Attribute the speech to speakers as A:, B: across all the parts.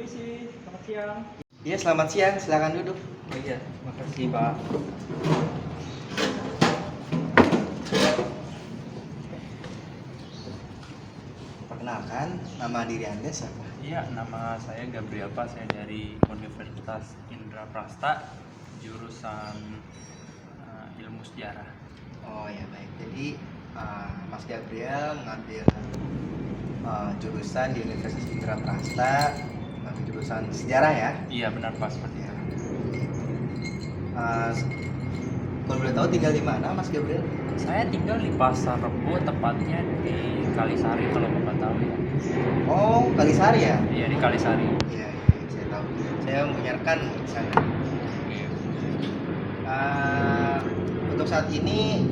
A: Permisi, selamat siang.
B: Iya, selamat siang. Silakan duduk.
A: Oh iya, makasih Pak.
B: Perkenalkan, nama diri Anda siapa?
A: Iya, nama saya Gabriel Pak. Saya dari Universitas Indraprasta, jurusan Ilmu Sejarah.
B: Oh ya, baik. Jadi Mas Gabriel mengambil jurusan di Universitas Indraprasta, mengambil jurusan sejarah ya.
A: Iya, benar Pak, seperti
B: Ya.
A: itu.
B: Uh, Kalau boleh tahu tinggal di mana, Mas Gabriel?
A: Saya tinggal di Pasar Rebo, tepatnya di Kalisari kalau Bapak tahu ya.
B: Oh, Kalisari ya?
A: Iya, di Kalisari.
B: Iya, saya tahu. Saya menyiarkan di sana.
A: Iya.
B: Untuk saat ini,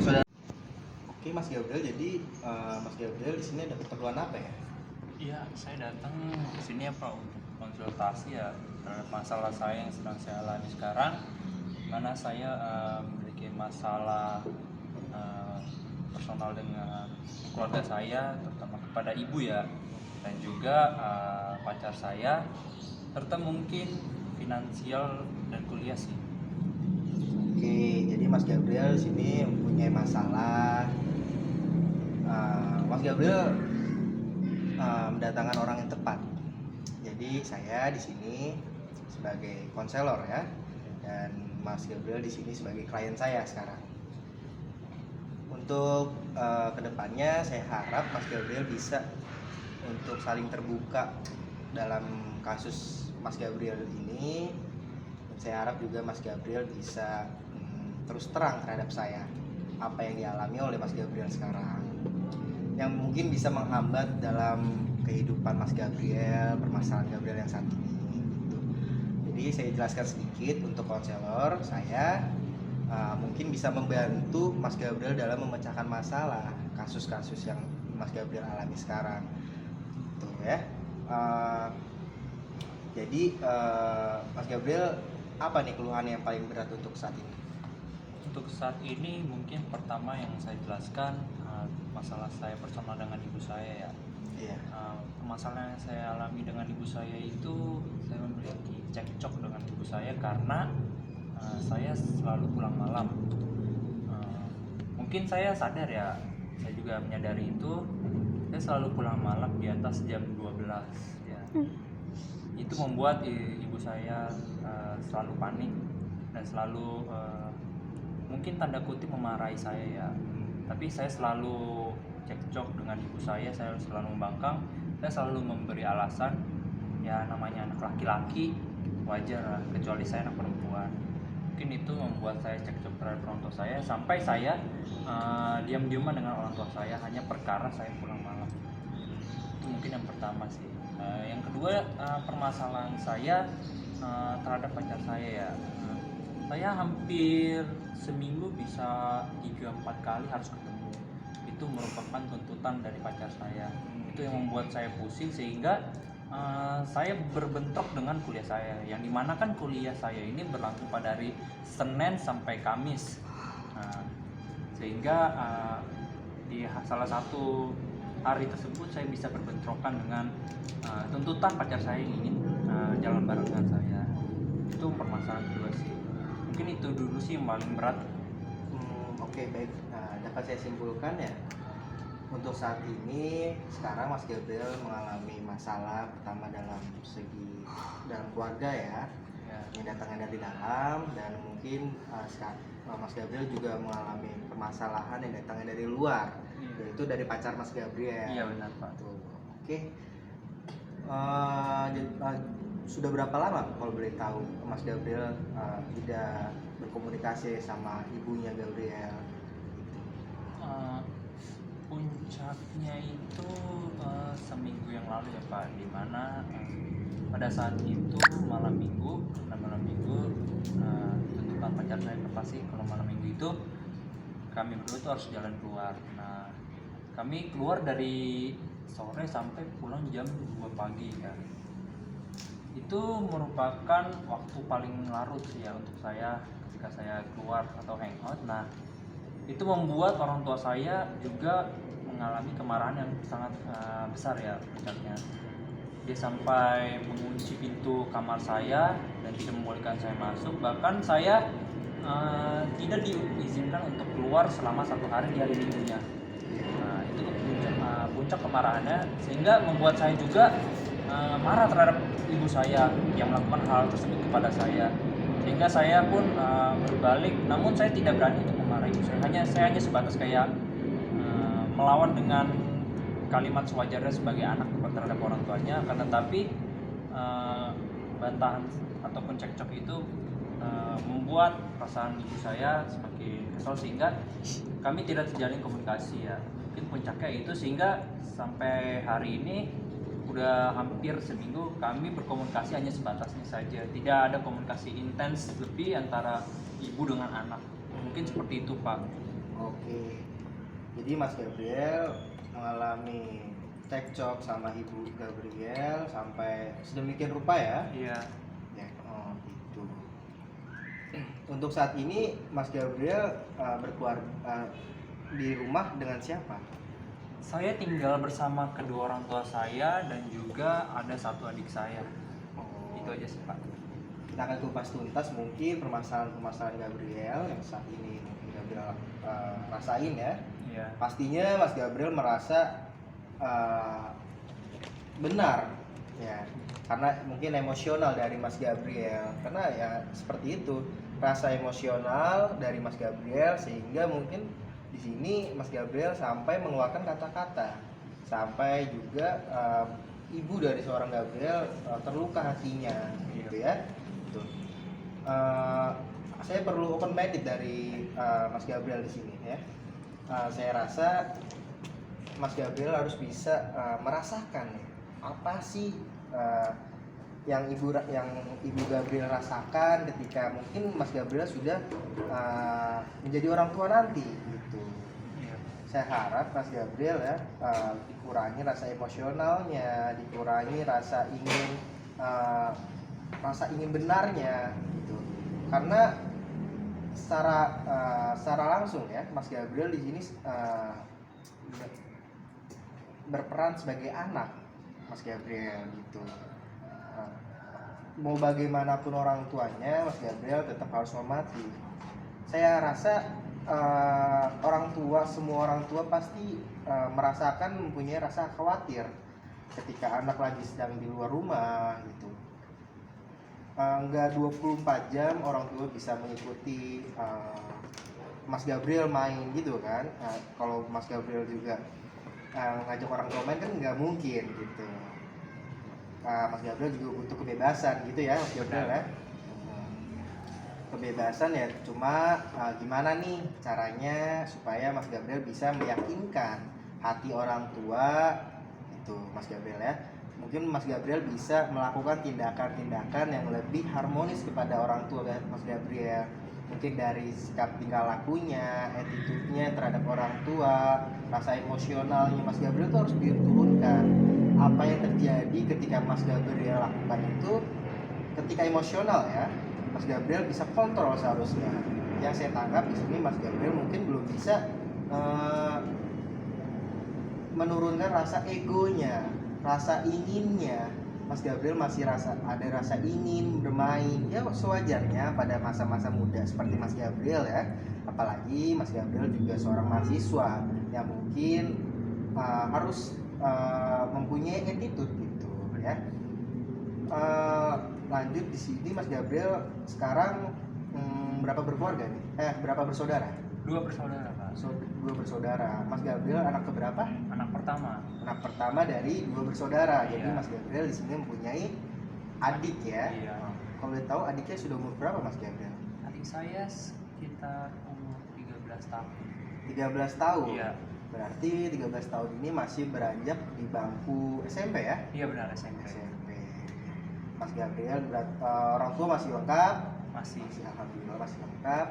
B: sudah. Oke, Mas Gabriel. Jadi Mas Gabriel di sini ada keperluan apa ya?
A: Iya, saya datang ke sini ya Pak untuk konsultasi ya terhadap masalah saya yang sedang saya alami sekarang, mana saya memiliki masalah personal dengan keluarga saya, terutama kepada ibu ya, dan juga pacar saya, serta mungkin finansial dan kuliah sih.
B: Oke, jadi Mas Gabriel di sini mempunyai masalah. Mas Gabriel mendatangkan orang yang tepat. Jadi saya di sini sebagai konselor ya, dan Mas Gabriel di sini sebagai klien saya sekarang. Untuk kedepannya saya harap Mas Gabriel bisa untuk saling terbuka dalam kasus Mas Gabriel ini. Saya harap juga Mas Gabriel bisa terus terang terhadap saya apa yang dialami oleh Mas Gabriel sekarang, yang mungkin bisa menghambat dalam kehidupan Mas Gabriel, permasalahan Gabriel yang saat ini gitu. Jadi saya jelaskan sedikit untuk konselor saya, mungkin bisa membantu Mas Gabriel dalam memecahkan masalah kasus-kasus yang Mas Gabriel alami sekarang gitu ya. Jadi Mas Gabriel, apa nih keluhan yang paling berat untuk saat ini?
A: Untuk saat ini mungkin pertama yang saya jelaskan masalah saya personal dengan ibu saya ya.
B: Iya.
A: Masalah yang saya alami dengan ibu saya itu, saya memiliki cekcok dengan ibu saya karena saya selalu pulang malam. Mungkin saya sadar ya, saya juga menyadari itu, saya selalu pulang malam di atas jam 12 ya. Itu membuat ibu saya selalu panik dan selalu mungkin tanda kutip memarahi saya ya. Tapi saya selalu cekcok dengan ibu saya selalu membangkang, saya selalu memberi alasan, ya namanya anak laki-laki wajar lah, kecuali saya anak perempuan. Mungkin itu membuat saya cekcok terhadap orang tua saya, sampai saya diam-diaman dengan orang tua saya hanya perkara saya pulang malam. Itu mungkin yang pertama sih. Yang kedua, permasalahan saya terhadap pacar saya ya. Saya hampir seminggu bisa 3-4 kali harus ketemu. Itu merupakan tuntutan dari pacar saya. Itu yang membuat saya pusing, sehingga saya berbentrok dengan kuliah saya, yang dimana kan kuliah saya ini berlangsung pada hari Senin sampai Kamis. Sehingga di salah satu hari tersebut saya bisa berbentrokan dengan tuntutan pacar saya yang ingin jalan bareng dengan saya. Itu permasalahan kedua sih. Mungkin itu dulu sih yang paling berat.
B: Oke, baik. Dapat saya simpulkan ya, untuk saat ini sekarang Mas Gabriel mengalami masalah pertama dalam segi dalam keluarga ya, yang datangnya dari dalam, dan mungkin Mas Gabriel juga mengalami permasalahan yang datangnya dari luar, yaitu dari pacar Mas Gabriel.
A: Iya benar Pak.
B: Tuh. Oke. Sudah berapa lama kalau boleh tahu Mas Gabriel tidak berkomunikasi sama ibunya Gabriel?
A: Puncaknya itu seminggu yang lalu ya Pak, dimana pada saat itu malam minggu tuntutan pacar saya pasti kalau malam minggu itu kami berdua itu harus jalan keluar. Nah, kami keluar dari sore sampai pulang jam 2 pagi ya. Itu merupakan waktu paling larut sih ya untuk saya ketika saya keluar atau hangout. Nah, itu membuat orang tua saya juga mengalami kemarahan yang sangat besar ya puncaknya. Dia sampai mengunci pintu kamar saya dan tidak membolehkan saya masuk. Bahkan saya tidak diizinkan untuk keluar selama 1 hari di hari minggunya. Nah, itu puncak kemarahannya, sehingga membuat saya juga marah terhadap ibu saya yang melakukan hal tersebut kepada saya. Sehingga saya pun berbalik, namun saya tidak berani untuk memarahi ibu saya. Saya hanya sebatas kayak melawan dengan kalimat sewajarnya sebagai anak terhadap orang tuanya. Karena tapi bantahan ataupun cekcok itu membuat perasaan ibu saya semakin kesal, sehingga kami tidak terjalin komunikasi ya. Mungkin puncaknya itu, sehingga sampai hari ini udah hampir seminggu kami berkomunikasi hanya sebatas ini saja. Tidak ada komunikasi intens lebih antara ibu dengan anak. Mungkin seperti itu, Pak.
B: Oke. Jadi Mas Gabriel mengalami cekcok sama Ibu Gabriel sampai sedemikian rupa ya?
A: Iya.
B: Ya, oh gitu. Untuk saat ini Mas Gabriel berkeluarga di rumah dengan siapa?
A: Saya tinggal bersama kedua orang tua saya dan juga ada satu adik saya. Itu aja sih, Pak.
B: Kita akan kupas tuntas mungkin permasalahan Gabriel yang saat ini mungkin Gabriel rasain ya.
A: Iya.
B: Pastinya Mas Gabriel merasa benar ya, karena mungkin emosional dari Mas Gabriel, karena ya seperti itu, rasa emosional dari Mas Gabriel, sehingga mungkin di sini Mas Gabriel sampai mengeluarkan kata-kata, sampai juga ibu dari seorang Gabriel terluka hatinya gitu ya. Betul. Saya perlu open minded dari Mas Gabriel di sini ya. Saya rasa Mas Gabriel harus bisa merasakan apa sih yang ibu Gabriel rasakan ketika mungkin Mas Gabriel sudah menjadi orang tua nanti gitu.
A: Iya.
B: Saya harap Mas Gabriel ya dikurangi rasa emosionalnya, dikurangi rasa ingin benarnya gitu. Karena secara langsung ya Mas Gabriel di sini berperan sebagai anak Mas Gabriel gitu. Mau bagaimanapun orang tuanya, Mas Gabriel tetap harus hormati. Saya rasa semua orang tua pasti merasakan, mempunyai rasa khawatir ketika anak lagi sedang di luar rumah gitu. Nggak 24 jam orang tua bisa mengikuti Mas Gabriel main gitu kan. Kalau Mas Gabriel juga ngajak orang tua main kan nggak mungkin gitu. Mas Gabriel juga butuh kebebasan gitu ya Mas Gabriel ya. Kebebasan ya, cuma gimana nih caranya supaya Mas Gabriel bisa meyakinkan hati orang tua itu Mas Gabriel ya. Mungkin Mas Gabriel bisa melakukan tindakan-tindakan yang lebih harmonis kepada orang tua Mas Gabriel. Mungkin dari sikap tingkah lakunya, attitude-nya terhadap orang tua, rasa emosionalnya Mas Gabriel itu harus diturunkan. Apa yang terjadi ketika Mas Gabriel lakukan itu ketika emosional ya, Mas Gabriel bisa kontrol seharusnya. Yang saya tangkap di sini Mas Gabriel mungkin belum bisa menurunkan rasa egonya, rasa inginnya. Mas Gabriel masih ada rasa ingin bermain ya sewajarnya pada masa-masa muda seperti Mas Gabriel ya. Apalagi Mas Gabriel juga seorang mahasiswa yang mungkin harus mempunyai attitude gitu ya. Lanjut di sini Mas Gabriel sekarang berapa berkeluarga nih? Berapa bersaudara?
A: 2 bersaudara, Pak.
B: 2 bersaudara. Mas Gabriel anak keberapa?
A: Anak pertama.
B: Anak pertama dari 2 bersaudara. Jadi
A: Iya.
B: Mas Gabriel di sini mempunyai adik ya.
A: Iya.
B: Kalau boleh tahu adiknya sudah umur berapa Mas Gabriel?
A: Adik saya sekitar umur 13 tahun.
B: 13 tahun.
A: Iya.
B: Berarti 13 tahun ini masih beranjak di bangku SMP ya?
A: Iya benar, SMP.
B: SMP. Mas Gabriel orang tua masih lengkap?
A: Masih.
B: Alhamdulillah masih lengkap.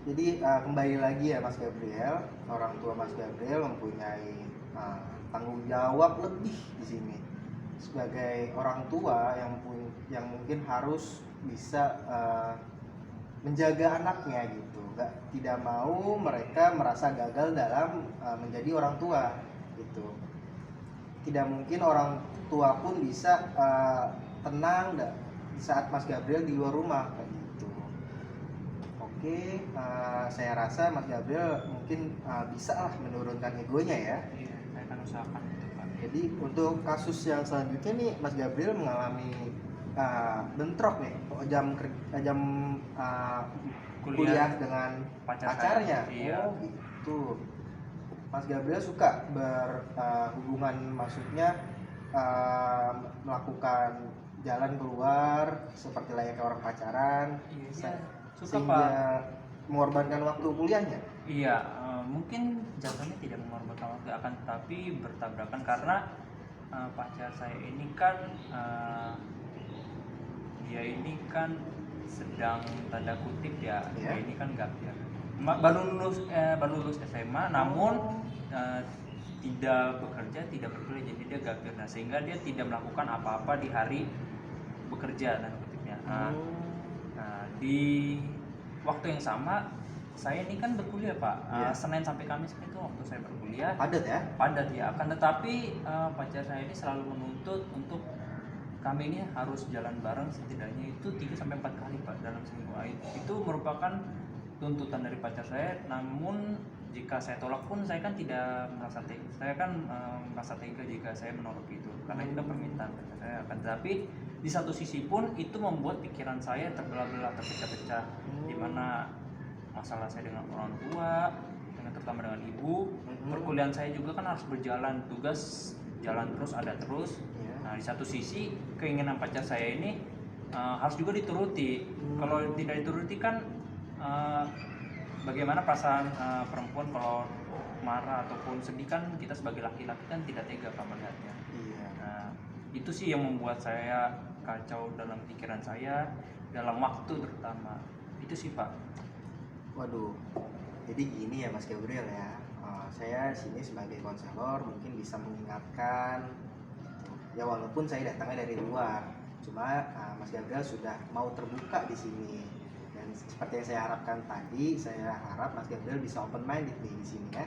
B: Jadi kembali lagi ya Mas Gabriel, orang tua Mas Gabriel mempunyai tanggung jawab lebih di sini sebagai orang tua yang mungkin harus bisa menjaga anaknya gitu. Tidak mau mereka merasa gagal dalam menjadi orang tua gitu. tidak mungkin orang tua pun bisa tenang di saat Mas Gabriel di luar rumah kayak gitu. Oke, saya rasa Mas Gabriel mungkin bisa lah menurunkan egonya ya.
A: Iya, saya akan usahakan itu Pak.
B: Jadi untuk kasus yang selanjutnya nih, Mas Gabriel mengalami bentrok nih jam kuliah dengan pacarnya.
A: Iya.
B: Oh gitu. Mas Gabriel suka berhubungan, maksudnya melakukan jalan keluar seperti layaknya orang pacaran.
A: Iya, suka
B: Sehingga
A: Pak.
B: mengorbankan waktu kuliahnya.
A: Iya, mungkin jatuhnya tidak mengorbankan waktu, akan tetapi bertabrakan karena pacar saya ini kan dia ini kan sedang tanda kutip ya,
B: Iya.
A: dia ini kan gapir. Baru lulus SMA, namun tidak bekerja, tidak berkuliah, jadi dia gapir. Nah, sehingga dia tidak melakukan apa-apa di hari bekerja dan kutipnya. Nah, di waktu yang sama saya ini kan berkuliah Pak.
B: Iya.
A: Senin sampai Kamis itu waktu saya berkuliah
B: Padat ya?
A: padat ya. Akan tetapi pacar saya ini selalu menuntut untuk kami ini harus jalan bareng setidaknya itu 3 sampai 4 kali Pak dalam seminggu. Itu merupakan tuntutan dari pacar saya. Namun jika saya tolak pun saya kan tidak merasa tega. Saya kan merasa tega jika saya menolak itu karena itu kan permintaan pacar saya. Akan tetapi di satu sisi pun itu membuat pikiran saya terbelah-belah, terpecah-pecah, di mana masalah saya dengan orang tua, terutama dengan ibu. Perkuliahan saya juga kan harus berjalan, tugas jalan terus, ada terus. Nah, di satu sisi keinginan pacar saya ini harus juga dituruti. Kalau tidak dituruti kan bagaimana perasaan perempuan kalau marah ataupun sedih, kan kita sebagai laki-laki kan tidak tega Pak melihatnya.
B: Iya.
A: Nah, itu sih yang membuat saya kacau dalam pikiran saya, dalam waktu terutama. Itu sih Pak.
B: Waduh, jadi gini ya Mas Gabriel ya, saya sini sebagai konselor mungkin bisa mengingatkan, ya walaupun saya datangnya dari luar, cuma Mas Gabriel sudah mau terbuka di sini, dan seperti yang saya harapkan tadi, saya harap Mas Gabriel bisa open minded nih di sini ya,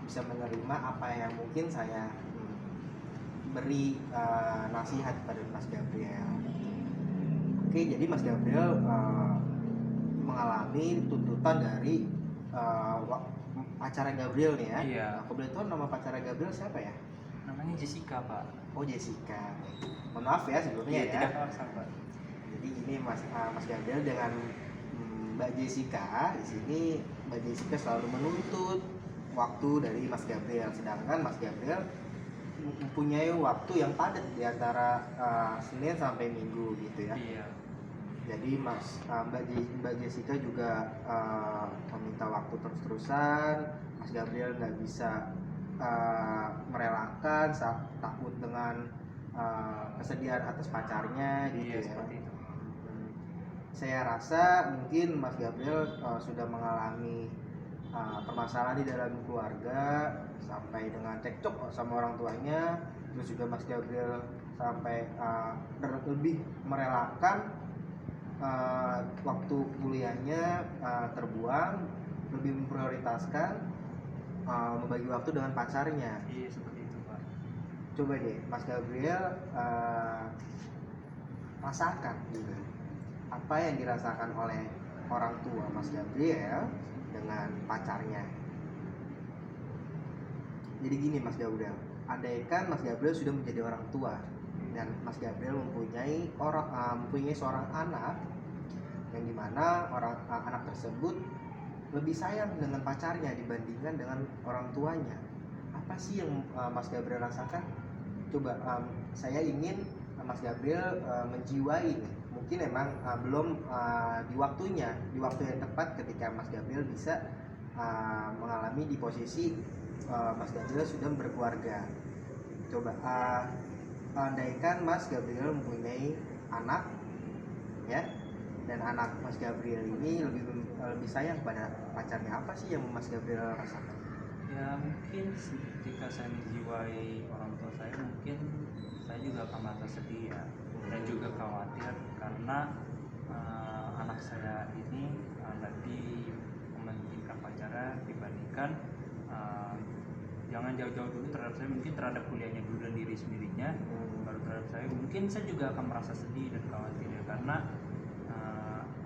B: bisa menerima apa yang mungkin saya beri nasihat pada Mas Gabriel. Oke, jadi Mas Gabriel mengalami tuntutan dari pacarnya Gabriel nih ya.
A: Iya.
B: Aku boleh tahu nama pacarnya Gabriel siapa ya?
A: Namanya Jessica Pak.
B: Oh Jessica. Mohon maaf ya sebelumnya
A: Iya,
B: ya.
A: tidak paksa Pak.
B: Jadi ini Mas Gabriel dengan Mbak Jessica di sini. Mbak Jessica selalu menuntut waktu dari Mas Gabriel, sedangkan Mas Gabriel mempunyai waktu yang padat di antara Senin sampai Minggu gitu ya.
A: Iya.
B: Jadi Mbak Jessica juga meminta waktu terus-terusan. Mas Gabriel nggak bisa merelakan, takut dengan kesedihan atas pacarnya gitu
A: Iya,
B: ya.
A: seperti itu.
B: Saya rasa mungkin Mas Gabriel sudah mengalami permasalahan di dalam keluarga sampai dengan cekcok sama orang tuanya, terus juga Mas Gabriel sampai lebih merelakan waktu kuliahnya terbuang, lebih memprioritaskan membagi waktu dengan pacarnya.
A: Iya, seperti itu Pak.
B: Coba deh Mas Gabriel rasakan gitu apa yang dirasakan oleh orang tua Mas Gabriel dengan pacarnya. Jadi gini Mas Gabriel, andaikan Mas Gabriel sudah menjadi orang tua dan Mas Gabriel mempunyai seorang anak, yang dimana anak tersebut lebih sayang dengan pacarnya dibandingkan dengan orang tuanya, apa sih yang Mas Gabriel rasakan? Coba saya ingin Mas Gabriel menjiwai nih. Mungkin memang belum di waktu yang tepat ketika Mas Gabriel bisa mengalami di posisi Mas Gabriel sudah berkeluarga. Coba andaikan Mas Gabriel mempunyai anak ya, dan anak Mas Gabriel ini lebih sayang pada pacarnya, apa sih yang Mas Gabriel rasakan?
A: Ya mungkin ketika saya menjiwai orang tua saya, mungkin saya juga akan merasa sedih ya, dan juga khawatir karena anak saya ini lebih mementingkan pacarnya dibandingkan jangan jauh-jauh dulu terhadap saya, mungkin terhadap kuliahnya dulu dan diri sendirinya, baru terhadap saya. Mungkin saya juga akan merasa sedih dan khawatir ya, karena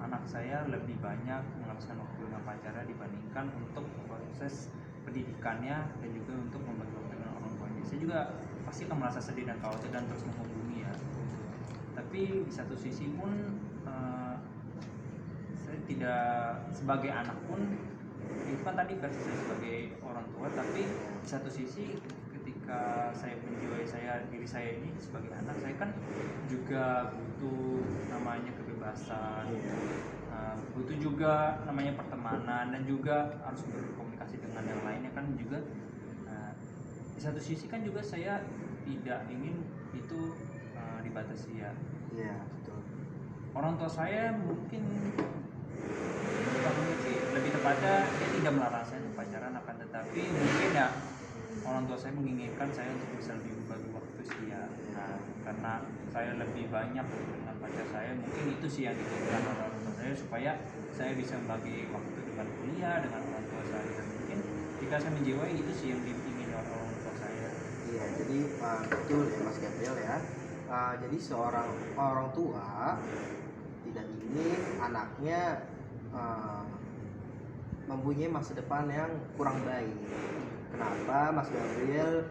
A: anak saya lebih banyak menghabiskan waktu dengan pacarnya dibandingkan untuk proses pendidikannya dan juga untuk membagi waktu dengan orang tuanya. Saya juga pasti akan merasa sedih dan khawatir dan terus menghubungi ya. Tapi di satu sisi pun saya tidak, sebagai anak pun itu kan tadi versi saya sebagai orang tua, tapi di satu sisi ketika saya menjiwai diri saya ini sebagai anak, saya kan juga butuh namanya kebebasan, butuh juga namanya pertemanan, dan juga harus berkomunikasi dengan yang lainnya kan juga. Di satu sisi kan juga saya tidak ingin itu dibatasi ya.
B: Iya, betul.
A: Orang tua saya mungkin lebih tepatnya dia tidak melarang saya untuk pacaran, akan tetapi mungkin ya orang tua saya menginginkan saya untuk bisa lebih berbagi waktu sih ya. Karena saya lebih banyak dengan pacar saya, mungkin itu sih yang diinginkan oleh orang tua saya, supaya saya bisa membagi waktu dengan kuliah, dengan orang tua saya. Dan mungkin jika saya menjiwai, itu sih yang diingini oleh orang tua saya.
B: Iya, jadi betul ya Mas Gabriel ya. Jadi seorang orang tua tidak ingin anaknya mempunyai masa depan yang kurang baik. Kenapa Mas Gabriel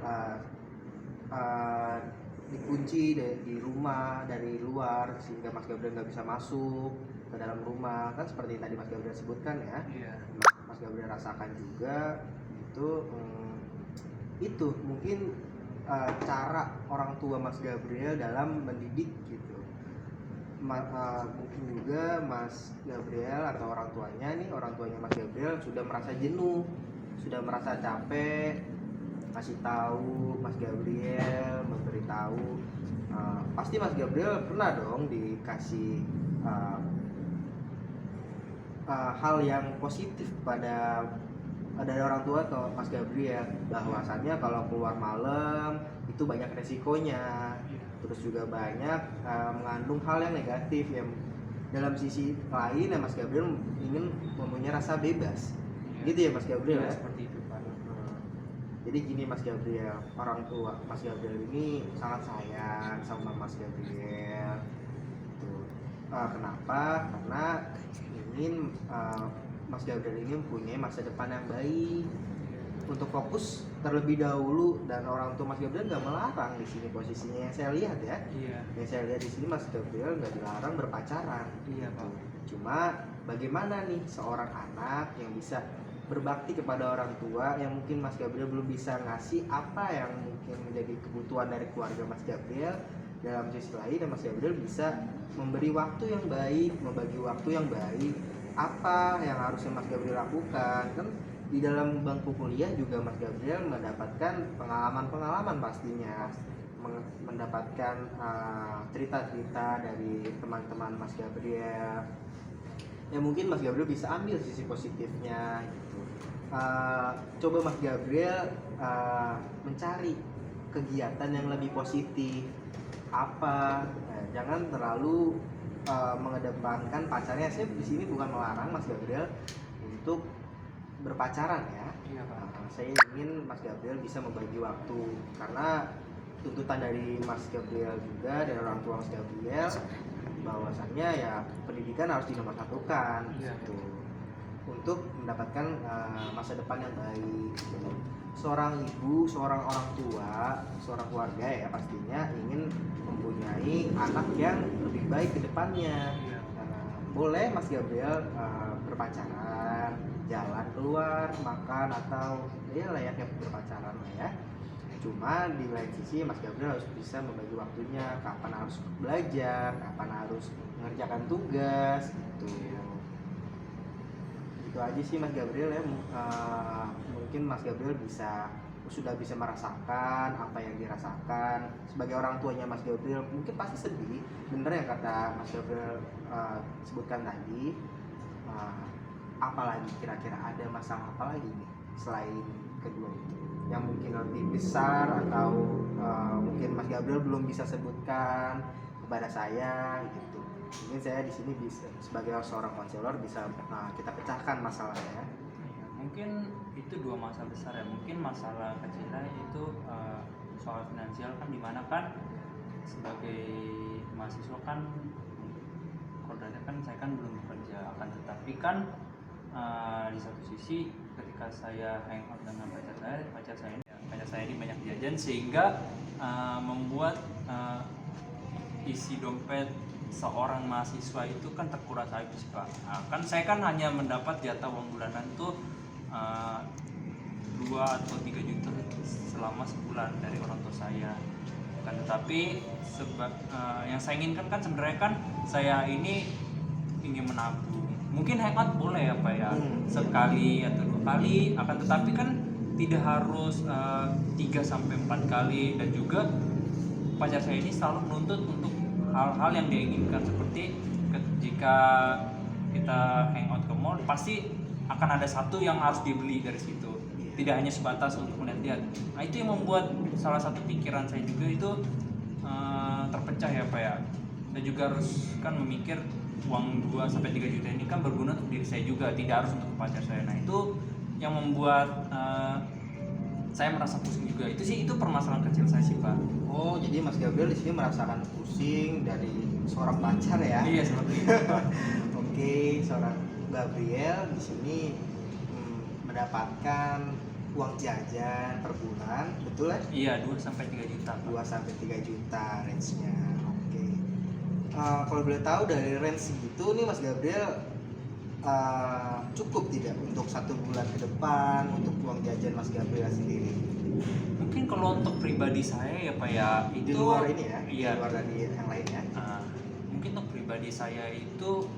B: dikunci di rumah dari luar sehingga Mas Gabriel nggak bisa masuk ke dalam rumah, kan seperti tadi Mas Gabriel sebutkan ya.
A: Iya.
B: Mas Gabriel rasakan juga itu mungkin cara orang tua Mas Gabriel dalam mendidik gitu. Mungkin juga Mas Gabriel atau orang tuanya Mas Gabriel sudah merasa jenuh, sudah merasa capek kasih tahu Mas Gabriel, memberitahu. Pasti Mas Gabriel pernah dong dikasih hal yang positif dari orang tua ke Mas Gabriel, bahwasannya kalau keluar malam itu banyak resikonya, terus juga banyak mengandung hal yang negatif. Yang dalam sisi lain ya Mas Gabriel ingin mempunyai rasa bebas, gitu ya Mas Gabriel ya?
A: Seperti itu Pak.
B: Jadi gini Mas Gabriel, orang tua Mas Gabriel ini sangat sayang sama Mas Gabriel. Kenapa? Karena ingin Mas Gabriel ini mempunyai masa depan yang baik, untuk fokus terlebih dahulu, dan orang tua Mas Gabriel nggak melarang di sini posisinya yang saya lihat ya.
A: Iya.
B: Yang saya lihat di sini Mas Gabriel nggak dilarang berpacaran.
A: Iya Pak.
B: Cuma bagaimana nih seorang anak yang bisa berbakti kepada orang tua yang mungkin Mas Gabriel belum bisa ngasih apa yang mungkin menjadi kebutuhan dari keluarga Mas Gabriel. Dalam sisi lain Mas Gabriel bisa memberi waktu yang baik, membagi waktu yang baik. Apa yang harusnya Mas Gabriel lakukan? Kan di dalam bangku kuliah juga Mas Gabriel mendapatkan pengalaman-pengalaman pastinya, mendapatkan cerita-cerita dari teman-teman Mas Gabriel. Ya mungkin Mas Gabriel bisa ambil sisi positifnya gitu. Coba Mas Gabriel mencari kegiatan yang lebih positif. Jangan terlalu mengedepankan pacarnya. Saya di sini bukan melarang Mas Gabriel untuk berpacaran ya.
A: Iya Pak.
B: Saya ingin Mas Gabriel bisa membagi waktu, karena tuntutan dari Mas Gabriel juga, dari orang tua Mas Gabriel, bahwasannya ya pendidikan harus dinomorsatukan gitu, untuk mendapatkan masa depan yang baik gitu. Seorang ibu, seorang orang tua, seorang keluarga ya pastinya ingin mempunyai anak yang lebih baik ke depannya. Boleh Mas Gabriel berpacaran, jalan keluar, makan, atau ya layaknya berpacaran lah ya. Cuma di lain sisi Mas Gabriel harus bisa membagi waktunya, kapan harus belajar, kapan harus mengerjakan tugas gitu. Itu aja sih Mas Gabriel ya. Mungkin Mas Gabriel sudah bisa merasakan apa yang dirasakan sebagai orang tuanya Mas Gabriel. Mungkin pasti sedih, bener yang kata Mas Gabriel sebutkan tadi. Apalagi kira-kira ada masalah apa lagi nih selain kedua itu yang mungkin lebih besar, atau mungkin Mas Gabriel belum bisa sebutkan kepada saya gitu. Mungkin saya di sini bisa sebagai seorang konselor bisa kita pecahkan masalahnya.
A: Mungkin itu dua masalah besar ya. Mungkin masalah kecilnya itu soal finansial kan, dimana kan sebagai mahasiswa kan kodratnya kan saya kan belum bekerja, akan tetapi kan di satu sisi ketika saya hangout dengan pacar saya ini banyak jajan sehingga membuat isi dompet seorang mahasiswa itu kan terkuras habis Pak. Kan saya kan hanya mendapat jatah uang bulanan tuh 2 atau 3 juta selama sebulan dari orang tua saya. Kan tetapi yang saya inginkan kan sebenarnya kan saya ini ingin menabung. Mungkin hangout boleh ya Pak ya, sekali atau 2 kali, akan tetapi kan tidak harus 3 sampai 4 kali. Dan juga pacar saya ini selalu menuntut untuk hal-hal yang dia inginkan, seperti jika kita hangout ke mall pasti akan ada satu yang harus dibeli dari situ, tidak hanya sebatas untuk melihat-lihat. Nah itu yang membuat salah satu pikiran saya juga itu terpecah ya Pak ya. Saya juga harus kan memikir uang 2 sampai 3 juta ini kan berguna untuk diri saya juga, tidak harus untuk pacar saya. Nah itu yang membuat saya merasa pusing juga. Itu permasalahan kecil saya sih Pak.
B: Oh, jadi Mas Gabriel di sini merasakan pusing dari seorang pacar ya?
A: Iya seperti itu Pak.
B: Oke, seorang Gabriel di sini mendapatkan uang jajan per bulan, betul ya?
A: Iya, 2 sampai 3 juta Pak.
B: 2 sampai 3 juta range-nya. Oke. Kalau boleh tahu dari range segitu nih Mas Gabriel cukup tidak untuk 1 bulan ke depan untuk uang jajan Mas Gabriel sendiri?
A: Mungkin kalau untuk pribadi saya ya Pak ya, itu
B: Di luar ini ya?
A: Iya.
B: Di luar dari yang lainnya?
A: Mungkin untuk pribadi saya itu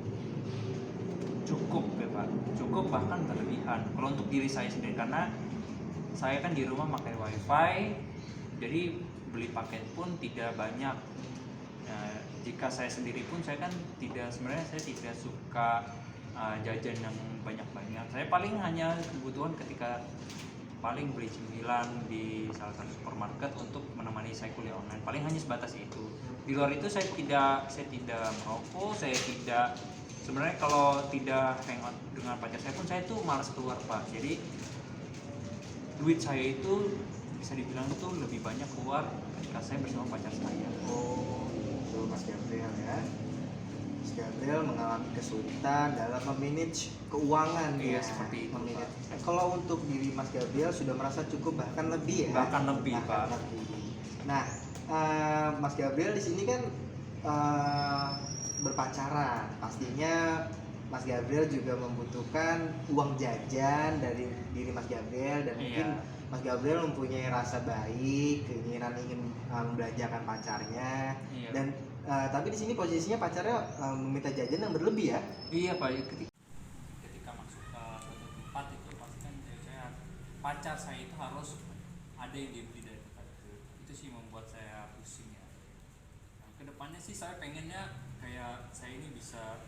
A: cukup ya Pak, cukup bahkan berlebihan kalau untuk diri saya sendiri, karena saya kan di rumah pakai wifi, jadi beli paket pun tidak banyak. Jika saya sendiri pun saya kan sebenarnya saya tidak suka jajan yang banyak-banyak. Saya paling hanya kebutuhan ketika paling beli cemilan di salah satu supermarket untuk menemani saya kuliah online, paling hanya sebatas itu. Di luar itu saya tidak merokok, saya tidak, sebenarnya kalau tidak hangout dengan pacar saya pun saya tuh malas keluar Pak. Jadi duit saya itu bisa dibilang itu lebih banyak keluar ketika saya bersama pacar saya.
B: Oh, itu Mas Gabriel ya. Mas Gabriel mengalami kesulitan dalam memanage keuangan.
A: Iya,
B: ya.
A: seperti itu, Pak.
B: Kalau untuk diri Mas Gabriel sudah merasa cukup, bahkan lebih ya.
A: Bahkan lebih Pak.
B: Nah, Mas Gabriel di sini kan berpacaran, pastinya Mas Gabriel juga membutuhkan uang jajan dari diri Mas Gabriel, dan mungkin Mas Gabriel mempunyai rasa baik, keinginan ingin membelanjakan pacarnya.
A: Iya.
B: Dan tapi di sini posisinya pacarnya meminta jajan yang berlebih ya?
A: Iya Pak, ketika masuk ke suatu tempat itu pasti kan pacar saya itu harus ada yang dibeli dari tempat itu sih membuat saya pusing ya. Nah, kedepannya sih saya pengennya kayak saya ini bisa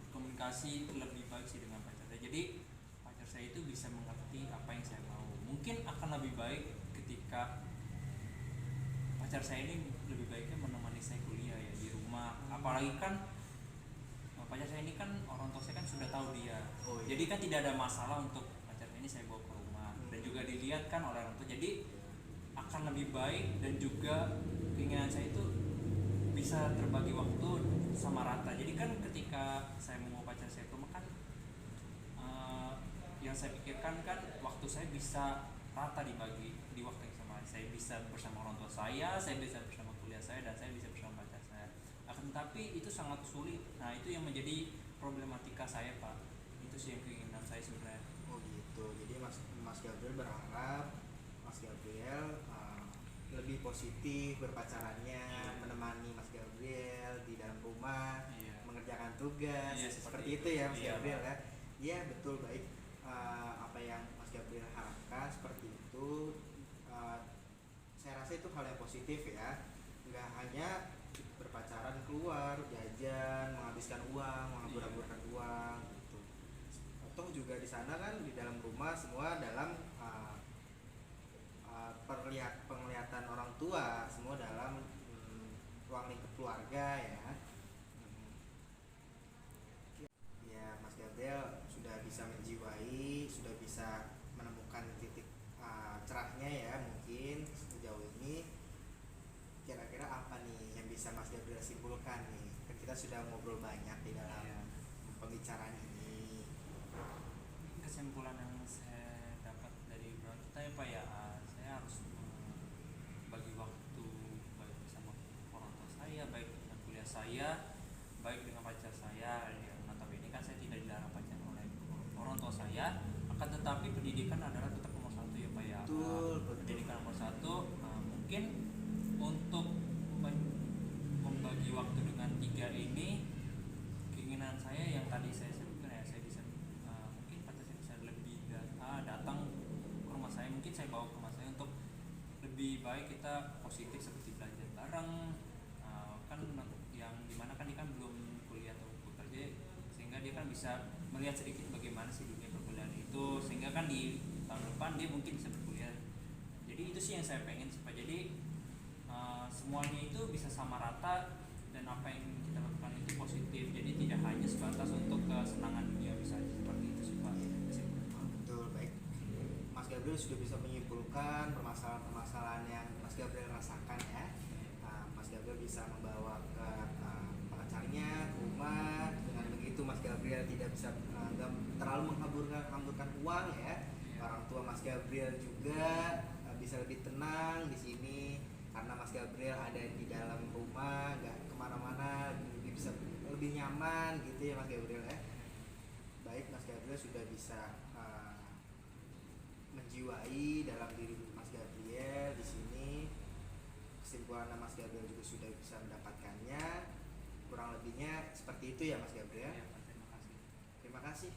A: komunikasi lebih baik sih dengan pacar saya, jadi pacar saya itu bisa mengerti apa yang saya mau. Mungkin akan lebih baik ketika pacar saya ini lebih baiknya menemani saya kuliah ya di rumah, apalagi kan pacar saya ini kan orang tua saya kan sudah tahu dia. Jadi kan tidak ada masalah untuk pacar ini saya bawa ke rumah dan juga dilihat kan oleh orang tua, jadi akan lebih baik. Dan juga keinginan saya itu bisa terbagi waktu sama rata. Jadi kan ketika saya mau pacar saya ke rumah kan yang saya pikirkan kan waktu saya bisa rata dibagi di waktu yang sama. Saya bisa bersama orang tua saya bisa bersama kuliah saya, dan saya bisa bersama pacar saya. Akan tetapi itu sangat sulit. Nah itu yang menjadi problematika saya Pak. Itu sih yang keinginan saya sebenarnya.
B: Oh gitu. Jadi Mas Gabriel berharap Mas Gabriel lebih positif berpacarannya, menemani Mas Gabriel di dalam rumah, mengerjakan tugas, seperti itu ya Mas Gabriel ya. Iya betul, baik. Apa yang Mas Gabriel harapkan seperti itu. Saya rasa itu hal yang positif ya. Nggak hanya berpacaran keluar, jajan, menghabiskan uang, menghabur-haburkan uang gitu. Atau juga di sana kan di dalam rumah semua dalam penglihatan orang tua, semua dalam ruang lingkup keluarga ya. Ya Mas Gabriel sudah bisa menjiwai simpulkan nih, kan kita sudah ngobrol banyak di dalam
A: Iya.
B: pembicaraan ini.
A: Kesimpulan yang saya dapat dari obrolan kita ya Pak ya, saya harus bagi waktu baik bersama orang tua saya, baik dengan kuliah saya, baik dengan pacar saya. Ya, notabene kan saya tidak dilarang pacaran oleh orang tua saya, akan tetapi pendidikan adalah tetap nomor satu ya Pak ya.
B: Betul.
A: Pendidikan nomor satu. Mungkin untuk membagi waktu dengan tiga ini, keinginan saya yang tadi saya sebutkan ya, saya bisa mungkin pacar saya bisa lebih datang ke rumah saya, mungkin saya bawa ke rumah saya untuk lebih baik kita positif seperti belajar bareng, kan yang dimana kan dia kan belum kuliah atau bekerja, sehingga dia kan bisa melihat sedikit bagaimana sih dunia perkuliahan itu, sehingga kan di tahun depan dia mungkin bisa berkuliah. Jadi itu sih yang saya pengen supaya jadi semuanya itu bisa sama rata dan apa yang kita lakukan itu positif, jadi tidak hanya sebatas untuk kesenangan dunia bisa seperti itu sih Pak.
B: Betul, baik. Mas Gabriel sudah bisa menyimpulkan permasalahan-permasalahan yang Mas Gabriel rasakan ya. Mas Gabriel bisa membawa ke pacarnya ke rumah. Dengan begitu Mas Gabriel tidak bisa terlalu menghamburkan uang ya. Orang tua Mas Gabriel juga bisa lebih tenang di sini karena Mas Gabriel ada di dalam rumah, nggak kemana-mana, bisa lebih nyaman gitu ya Mas Gabriel ya. Baik, Mas Gabriel sudah bisa menjiwai dalam diri Mas Gabriel di sini. Kesimpulan Mas Gabriel juga sudah bisa mendapatkannya. Kurang lebihnya seperti itu ya Mas Gabriel.
A: Ya, Pak, terima kasih.
B: Terima kasih.